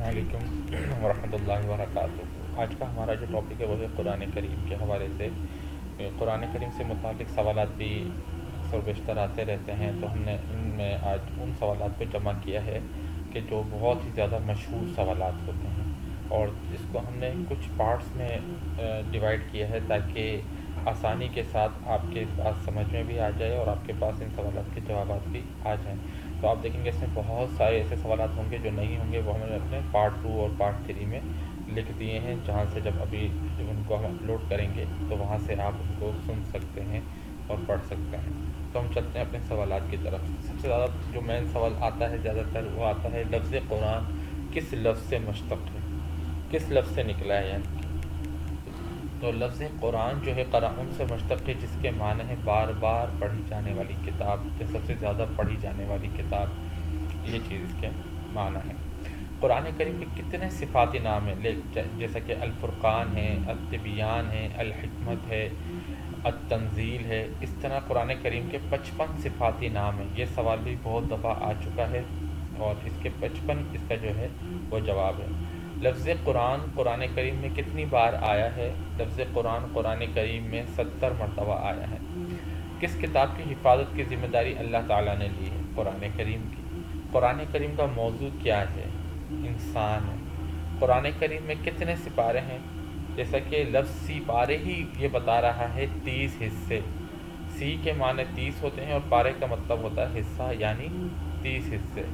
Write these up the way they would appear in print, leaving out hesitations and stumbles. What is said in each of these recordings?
علیکم ورحمۃ اللہ وبرکاتہ۔ آج کا ہمارا جو ٹاپک ہے وہ ہے قرآن کریم کے حوالے سے۔ قرآن کریم سے متعلق سوالات بھی اکثر و بیشتر آتے رہتے ہیں، تو ہم نے ان میں آج ان سوالات کو جمع کیا ہے کہ جو بہت ہی زیادہ مشہور سوالات ہوتے ہیں، اور اس کو ہم نے کچھ پارٹس میں ڈیوائڈ کیا ہے تاکہ آسانی کے ساتھ آپ کے پاس سمجھ میں بھی آ جائے اور آپ کے پاس ان سوالات کے جوابات بھی آ جائیں۔ تو آپ دیکھیں گے اس میں بہت سارے ایسے سوالات ہوں گے جو نہیں ہوں گے، وہ ہم نے اپنے پارٹ 2 اور پارٹ 3 میں لکھ دیے ہیں، جہاں سے جب ان کو ہم اپلوڈ کریں گے تو وہاں سے آپ ان کو سن سکتے ہیں اور پڑھ سکتے ہیں۔ تو ہم چلتے ہیں اپنے سوالات کی طرف۔ سب سے زیادہ جو مین سوال آتا ہے زیادہ تر، وہ آتا ہے لفظ قرآن کس لفظ سے مشتق ہے، کس لفظ سے نکلا ہے یعنی۔ تو لفظ قرآن جو ہے قرآن سے مشتق ہے، جس کے معنی ہے بار بار پڑھی جانے والی کتاب، یا سب سے زیادہ پڑھی جانے والی کتاب، یہ چیز اس کے معنی ہے۔ قرآن کریم کے کتنے صفاتی نام ہیں، جیسا کہ الفرقان ہے، التبیان ہے، الحکمت ہے، التنزیل ہے۔ اس طرح قرآن کریم کے 55 صفاتی نام ہیں۔ یہ سوال بھی بہت دفعہ آ چکا ہے، اور اس کے 55 اس کا جو ہے وہ جواب ہے۔ لفظ قرآن قرآن کریم میں کتنی بار آیا ہے؟ لفظ قرآن قرآن کریم میں 70 مرتبہ آیا ہے۔ کس کتاب کی حفاظت کی ذمہ داری اللہ تعالیٰ نے لی ہے؟ قرآن کریم کی۔ قرآن کریم کا موضوع کیا ہے؟ انسان ہے۔ قرآن کریم میں کتنے سپارے ہیں؟ جیسا کہ لفظ سپارے ہی یہ بتا رہا ہے 30 حصے۔ سی کے معنی 30 ہوتے ہیں، اور پارے کا مطلب ہوتا ہے حصہ، یعنی 30 حصے۔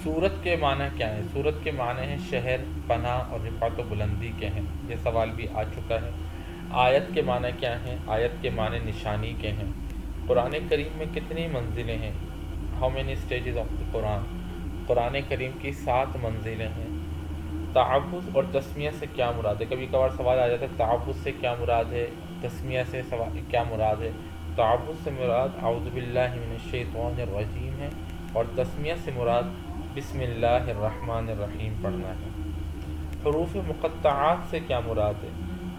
سورت کے معنی کیا ہیں؟ سورت کے معنی ہیں شہر، پناہ اور رفعت و بلندی کے ہیں۔ یہ سوال بھی آ چکا ہے۔ آیت کے معنی کیا ہیں؟ آیت کے معنی نشانی کے ہیں۔ قرآن کریم میں کتنی منزلیں ہیں؟ How many stages of the Quran? قرآن کریم کی 7 منزلیں ہیں۔ تعوذ اور تسمیہ سے کیا مراد ہے؟ کبھی کبھار سوال آ جاتا ہے تعوذ سے کیا مراد ہے، تسمیہ سے کیا مراد ہے۔ تعوذ سے مراد اعوذ باللہ من الشیطان الرجیم ہے، اور تسمیہ سے مراد بسم اللہ الرحمن الرحیم پڑھنا ہے۔ حروف مقطعات سے کیا مراد ہے؟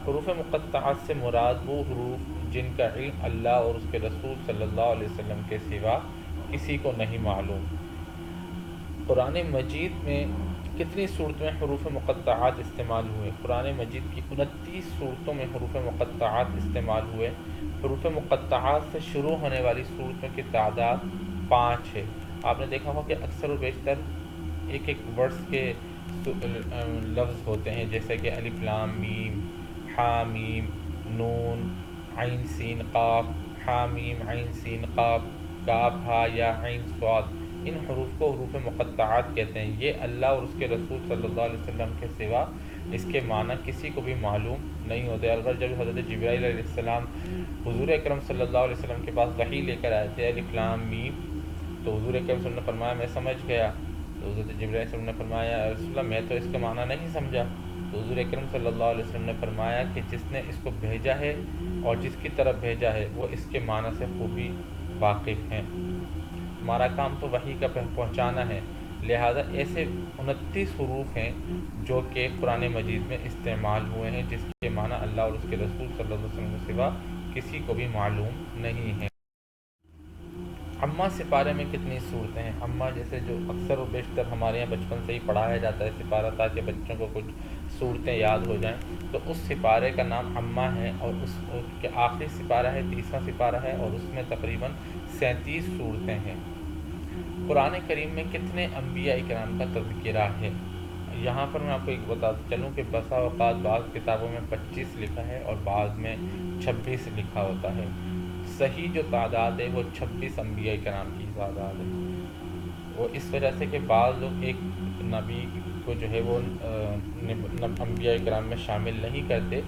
حروف مقطعات سے مراد وہ حروف جن کا علم اللہ اور اس کے رسول صلی اللہ علیہ وسلم کے سوا کسی کو نہیں معلوم۔ قرآن مجید میں کتنی صورتوں میں حروف مقطعات استعمال ہوئے؟ قرآن مجید کی 29 صورتوں میں حروف مقطعات استعمال ہوئے۔ حروف مقطعات سے شروع ہونے والی صورتوں کی تعداد 5 ہے۔ آپ نے دیکھا ہوگا کہ اکثر و بیشتر ایک ایک ورڈز کے لفظ ہوتے ہیں، جیسے کہ الف لام میم، حا میم نون عین سین قاف، حا میم عین سین قاف، کاف ہا یا عین صاد۔ ان حروف کو حروف مقطعات کہتے ہیں۔ یہ اللہ اور اس کے رسول صلی اللہ علیہ وسلم کے سوا اس کے معنی کسی کو بھی معلوم نہیں ہوتے۔ اگر جب حضرت جبرائیل علیہ السلام حضور اکرم صلی اللہ علیہ وسلم کے پاس وحی لے کر آئے تھے الف لام میم، تو حضور اکرم صلی اللہ علیہ وسلم نے فرمایا میں سمجھ گیا۔ تو حضرت جبرائیل علیہ السلام نے فرمایا رسول اللہ میں تو اس کا معنی نہیں سمجھا۔ تو حضور اکرم صلی اللہ علیہ وسلم نے فرمایا کہ جس نے اس کو بھیجا ہے اور جس کی طرف بھیجا ہے وہ اس کے معنی سے خوبی واقف ہیں۔ ہمارا کام تو وحی کا پہنچانا ہے، لہذا ایسے 29 حروف ہیں جو کہ قرآن مجید میں استعمال ہوئے ہیں، جس کے معنی اللہ اور اس کے رسول صلی اللہ علیہ وسلم کے سوا کسی کو بھی معلوم نہیں ہے۔ عامہ سپارے میں کتنی صورتیں ہیں؟ عامہ جیسے جو اکثر و بیشتر ہمارے یہاں بچپن سے ہی پڑھایا جاتا ہے سپارہ، تاکہ بچوں کو کچھ صورتیں یاد ہو جائیں، تو اس سپارے کا نام عامہ ہے، اور اس کے آخری سپارہ ہے 30واں سپارہ ہے، اور اس میں تقریباً 37 صورتیں ہیں۔ قرآن کریم میں کتنے انبیاء کرام کا تذکرہ ہے؟ یہاں پر میں آپ کو ایک بتاتا چلوں کہ بسا اوقات بعض کتابوں میں 25 لکھا ہے اور بعض میں 26 لکھا ہوتا ہے۔ صحیح جو تعداد ہے وہ 26 انبیاء کرام کی تعداد ہے۔ وہ اس وجہ سے کہ بعض لوگ ایک نبی کو جو ہے وہ انبیاء کرام میں شامل نہیں کرتے،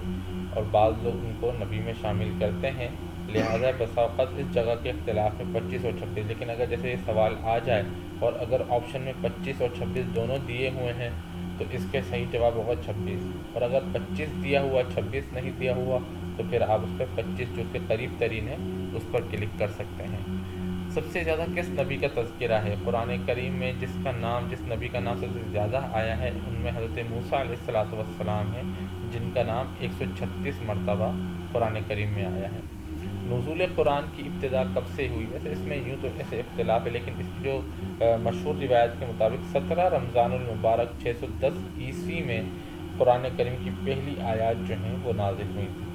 اور بعض لوگ ان کو نبی میں شامل کرتے ہیں، لہذا بسا اوقات اس جگہ کے اختلاف میں 25 اور 26۔ لیکن اگر جیسے یہ سوال آ جائے اور اگر آپشن میں 25 اور 26 دونوں دیے ہوئے ہیں تو اس کے صحیح جواب ہوگا 26، اور اگر 25 دیا ہوا 26 نہیں دیا ہوا تو پھر آپ اس پہ 25 جو کہ قریب ترین ہے اس پر کلک کر سکتے ہیں۔ سب سے زیادہ کس نبی کا تذکرہ ہے؟ قرآن کریم میں جس نبی کا نام سب سے زیادہ آیا ہے ان میں حضرت موسیٰ علیہ السلام ہیں، جن کا نام 136 مرتبہ قرآن کریم میں آیا ہے۔ نزول قرآن کی ابتدا کب سے ہوئی؟ ویسے اس میں یوں تو ایسے اختلاف ہے، لیکن اس کی جو مشہور روایت کے مطابق 17 رمضان المبارک 610 میں قرآن کریم کی پہلی آیات جو ہیں وہ نازل ہوئی تھی۔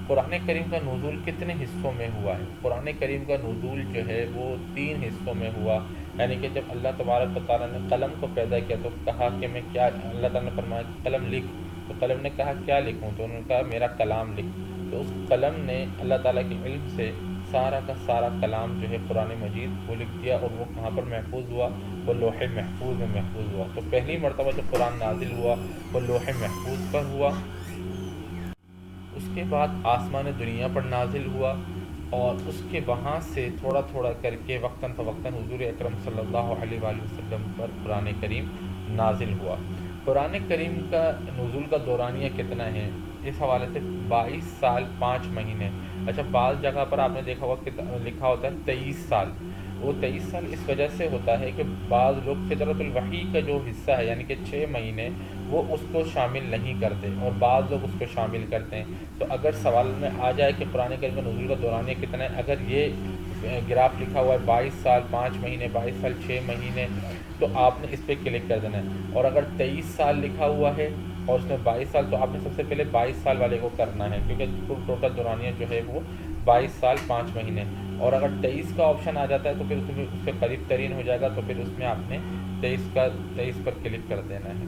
قرآن کریم کا نزول کتنے حصوں میں ہوا ہے؟ قرآن کریم کا نزول جو ہے وہ 3 حصوں میں ہوا، یعنی کہ جب اللہ تبارک و تعالیٰ نے قلم کو پیدا کیا تو کہا کہ میں کیا، اللہ تعالیٰ نے فرمایا کہ قلم لکھ، تو قلم نے کہا کیا لکھوں؟ تو انہوں نے کہا میرا کلام لکھ۔ تو اس قلم نے اللہ تعالیٰ کے علم سے سارا کا سارا کلام جو ہے قرآن مجید وہ لکھ دیا، اور وہ کہاں پر محفوظ ہوا؟ وہ لوح محفوظ میں محفوظ ہوا۔ تو پہلی مرتبہ جب قرآن نازل ہوا وہ لوح محفوظ پر ہوا، اس کے بعد آسمان دنیا پر نازل ہوا، اور اس کے وہاں سے تھوڑا تھوڑا کر کے وقتاً فوقتاً حضور اکرم صلی اللہ علیہ وآلہ وسلم پر قرآن کریم نازل ہوا۔ قرآن کریم کا نزول کا دورانیہ کتنا ہے؟ اس حوالے سے 22 سال 5 مہینے۔ اچھا، بعض جگہ پر آپ نے دیکھا ہوگا لکھا ہوتا ہے 23 سال۔ وہ 23 سال اس وجہ سے ہوتا ہے کہ بعض لوگ فطرت الوحی کا جو حصہ ہے یعنی کہ 6 مہینے وہ اس کو شامل نہیں کرتے، اور بعض لوگ اس کو شامل کرتے ہیں۔ تو اگر سوال میں آ جائے کہ قرآن کریم کا نزول کا دورانیہ کتنا ہے، اگر یہ گراف لکھا ہوا ہے 22 سال 5 مہینے، 22 سال 6 مہینے، تو آپ نے اس پہ کلک کر دینا ہے۔ اور اگر 23 سال لکھا ہوا ہے اور اس میں 22 سال، تو آپ نے سب سے پہلے 22 سال والے کو کرنا ہے، کیونکہ ٹوٹل دورانیہ جو ہے وہ 22 سال 5 مہینے۔ اور اگر 23 کا آپشن آ جاتا ہے تو پھر اس کے قریب ترین ہو جائے گا، تو پھر اس میں آپ نے 23 پر کلک کر دینا ہے۔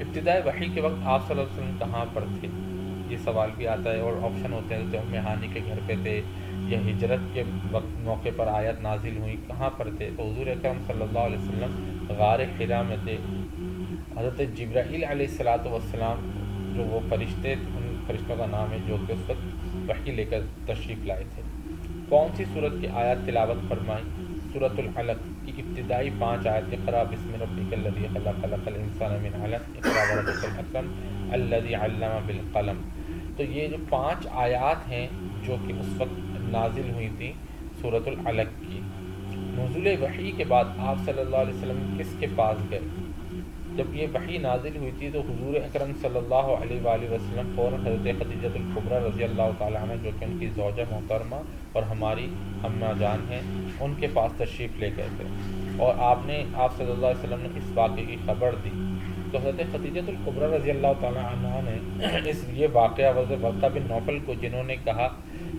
ابتدائی وحی کے وقت آپ صلی اللہ علیہ وسلم کہاں پر تھے؟ یہ سوال بھی آتا ہے، اور آپشن ہوتے ہیں جیسے ام ہانی کے گھر پہ تھے، یا ہجرت کے وقت موقع پر آیت نازل ہوئی، کہاں پر تھے؟ تو حضور اکرم صلی اللہ علیہ وسلم غار حرا میں تھے۔ حضرت جبرائیل علیہ السلام جو وہ فرشتے، ان فرشتوں کا نام ہے جو کہ اس وقت وحی لے کر تشریف لائے تھے۔ کون سی سورت کی آیات تلاوت فرمائی؟ سورۃ العلق کی ابتدائی 5 آیات، اقرأ بسم ربک الذی خلق، خلق الانسان من علق، اقرأ وربک الاکرم الذی علم بالقلم۔ تو یہ جو 5 آیات ہیں جو کہ اس وقت نازل ہوئی تھیں سورۃ العلق کی۔ نزول وحی کے بعد آپ صلی اللہ علیہ وسلم کس کے پاس گئے؟ جب یہ وحی نازل ہوئی تھی تو حضور اکرم صلی اللہ علیہ وآلہ وسلم فوراً حضرت خدیجہ الکبریٰ رضی اللہ تعالیٰ عنہ، جو کہ ان کی زوجہ محترمہ اور ہماری اماں جان ہیں، ان کے پاس تشریف لے گئے تھے، اور آپ صلی اللہ علیہ وسلم نے اس واقعے کی خبر دی۔ تو حضرت خدیجہ الکبریٰ رضی اللہ تعالیٰ عنہ نے یہ واقعہ حضرت ورقہ بن نوفل کو، جنہوں نے کہا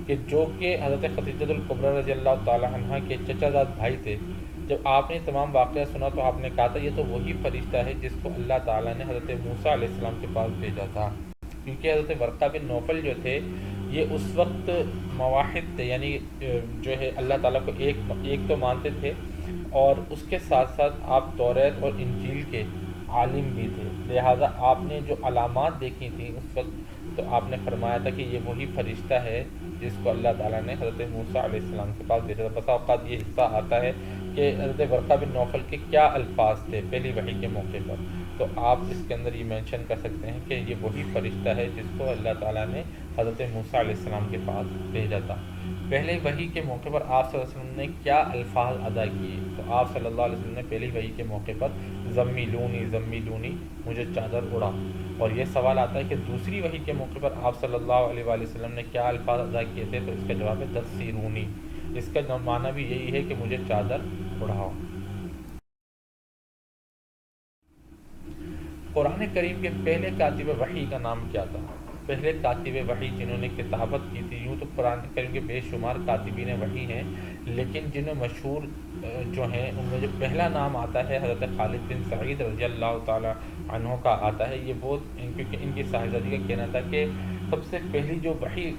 کہ جو کہ حضرت خدیجہ الکبریٰ رضی اللہ تعالیٰ عنہ کے چچا زاد بھائی تھے، جب آپ نے تمام واقعہ سنا تو آپ نے کہا تھا یہ تو وہی فرشتہ ہے جس کو اللہ تعالیٰ نے حضرت موسیٰ علیہ السلام کے پاس بھیجا تھا، کیونکہ حضرت ورقہ بن نوفل جو تھے یہ اس وقت موحد تھے، یعنی جو ہے اللہ تعالیٰ کو ایک تو مانتے تھے، اور اس کے ساتھ ساتھ آپ توریت اور انجیل کے عالم بھی تھے، لہٰذا آپ نے جو علامات دیکھی تھیں اس وقت، تو آپ نے فرمایا تھا کہ یہ وہی فرشتہ ہے جس کو اللہ تعالیٰ نے حضرت موسیٰ علیہ السلام کے پاس بھیجا تھا۔ بسا اوقات یہ حصہ آتا ہے کہ حضرت ورقہ بن نوفل کے کیا الفاظ تھے پہلی وحی کے موقع پر، تو آپ اس کے اندر یہ مینشن کر سکتے ہیں کہ یہ وہی فرشتہ ہے جس کو اللہ تعالیٰ نے حضرت موسیٰ علیہ السلام کے پاس بھیجا تھا۔ پہلے وحی کے موقع پر آپ صلی اللہ علیہ وسلم نے کیا الفاظ ادا کیے؟ تو آپ صلی اللہ علیہ وسلم نے پہلی وحی کے موقع پر زمیلونی زمیلونی، مجھے چادر اڑا۔ اور یہ سوال آتا ہے کہ دوسری وحی کے موقع پر آپ صلی اللہ علیہ وآلہ وسلم نے کیا الفاظ ادا کیے تھے؟ تو اس کا جواب ہے دثیرونی، اس کا معنی بھی یہی ہے کہ مجھے چادر اڑاؤ۔ قرآن کریم کے پہلے کاتب وحی کا نام کیا تھا؟ پہلے کاتب وحی جنہوں نے کتابت کی تھی، یوں تو قرآن کریم کے بے شمار کاتبین وحی ہیں، لیکن جنہیں مشہور جو ہیں ان میں جو پہلا نام آتا ہے حضرت خالد بن سعید رضی اللہ تعالی عنہ کا آتا ہے۔ یہ بہت، کیونکہ ان کی صاحبزادی کا کہنا تھا کہ سب سے پہلی جو وحی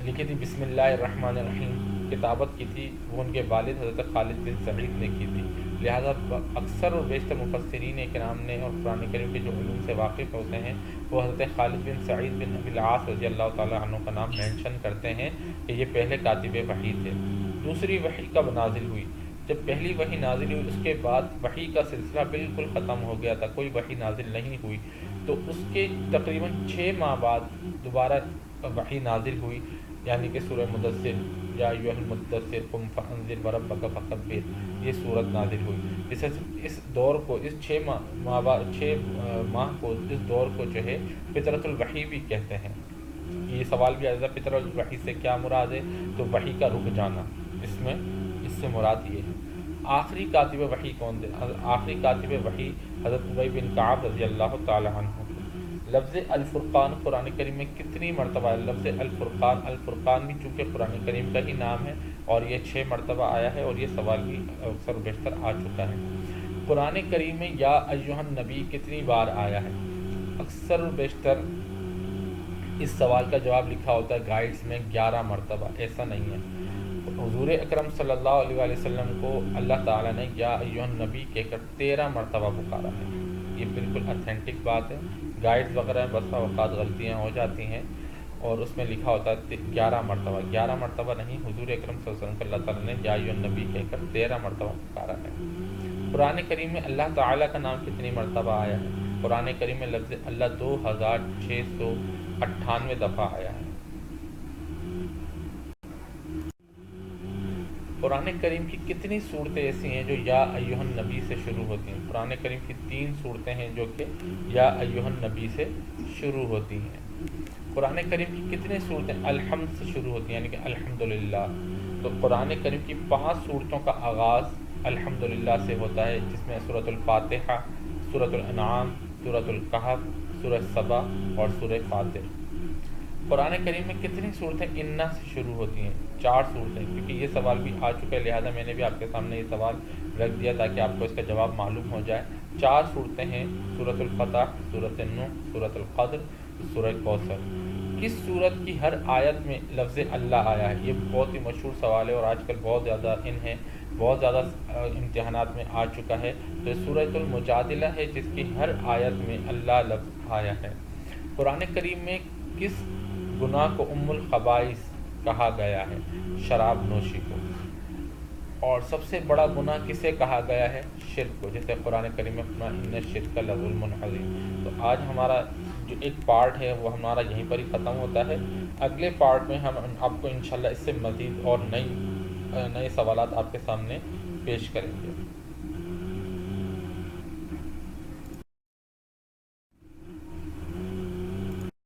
لکھی تھی بسم اللہ الرحمن الرحیم کتابت کی تھی، وہ ان کے والد حضرت خالد بن سعید نے کی تھی، لہذا اکثر اور بیشتر مفسرین کرام نے اور قرآن کریم کے جو علوم سے واقف ہوتے ہیں وہ حضرت خالد بن سعید بن ابی العاص رضی اللہ تعالیٰ عنہ کا نام مینشن کرتے ہیں کہ یہ پہلے کاتب وحی تھے۔ دوسری وحی کب نازل ہوئی؟ جب پہلی وحی نازل ہوئی اس کے بعد وحی کا سلسلہ بالکل ختم ہو گیا تھا، کوئی وحی نازل نہیں ہوئی، تو اس کے تقریباً 6 ماہ بعد دوبارہ وحی نازل ہوئی، یعنی کہ سورہ مدثر یا ایھا المدثر قم فانذر وربک فکبر یہ صورت نازل ہوئی. اس دور کو اس 6 ماہ کو اس دور کو جو ہے فطرۃ الوحی بھی کہتے ہیں. یہ سوال بھی آیا فطرۃ الوحی سے کیا مراد ہے؟ تو وحی کا رک جانا اس سے مراد یہ ہے. آخری کاتب وحی کون تھے؟ آخری کاتب وحی حضرت ابی بن کعب رضی اللہ تعالی عنہ. لفظ الفرقان قرآن کریم میں کتنی مرتبہ ہے؟ لفظ الفرقان بھی چونکہ قرآن کریم کا ہی نام ہے اور یہ 6 مرتبہ آیا ہے، اور یہ سوال بھی اکثر و بیشتر آ چکا ہے. قرآن کریم میں یا ایھا النبی کتنی بار آیا ہے؟ اکثر و بیشتر اس سوال کا جواب لکھا ہوتا ہے گائیڈز میں 11 مرتبہ. ایسا نہیں ہے. حضور اکرم صلی اللہ علیہ وآلہ وسلم کو اللہ تعالیٰ نے یا ایھا النبی کہہ کر 13 مرتبہ پکارا ہے. یہ بالکل اتھینٹک بات ہے. گائیڈز وغیرہ میں بس اوقات غلطیاں ہو جاتی ہیں اور اس میں لکھا ہوتا ہے 11 مرتبہ. 11 مرتبہ نہیں، حضور اکرم صلی اللہ علیہ وسلم کو اللہ تعالیٰ نے یا ایھا النبی کہہ کر 13 مرتبہ پکارا ہے. قرآن کریم میں اللہ تعالیٰ کا نام کتنی مرتبہ آیا ہے؟ قرآن کریم میں لفظ اللہ 2698 دفعہ آیا ہے. قرآن کریم کی کتنی صورتیں ایسی ہیں جو یا ایھا النبی سے شروع ہوتی ہیں؟ قرآن کریم کی 3 صورتیں ہیں جو کہ یا ایھا النبی سے شروع ہوتی ہیں. قرآن کریم کی کتنی صورتیں الحمد سے شروع ہوتی ہیں، یعنی کہ الحمدللہ؟ تو قرآن کریم کی 5 صورتوں کا آغاز الحمدللہ سے ہوتا ہے، جس میں سورۃ الفاتحہ، سورۃ الانعام، سورۃ الکہف، سورۃ سبا اور سورۃ فاطر. قرآن کریم میں کتنی صورتیں انا سے شروع ہوتی ہیں؟ 4 صورتیں. کیونکہ یہ سوال بھی آ چکا ہے لہذا میں نے بھی آپ کے سامنے یہ سوال رکھ دیا تاکہ آپ کو اس کا جواب معلوم ہو جائے. 4 صورتیں ہیں: سورۃ الفتح، سورۃ النوح، سورۃ القدر، سورۃ کوثر. کس سورت کی ہر آیت میں لفظ اللہ آیا ہے؟ یہ بہت ہی مشہور سوال ہے اور آج کل بہت زیادہ بہت زیادہ امتحانات میں آ چکا ہے. تو سورۃ المجادلہ ہے جس کی ہر آیت میں اللہ لفظ آیا ہے. قرآن کریم میں کس گناہ کو ام الخبائث کہا گیا ہے؟ شراب نوشی کو. اور سب سے بڑا گناہ کسے کہا گیا ہے؟ شرک کو. جیسے قرآن کریم میں ان الشرک لظلم عظیم. تو آج ہمارا جو ایک پارٹ ہے وہ ہمارا یہیں پر ہی ختم ہوتا ہے. اگلے پارٹ میں ہم آپ کو انشاءاللہ اس سے مزید اور نئے سوالات آپ کے سامنے پیش کریں گے.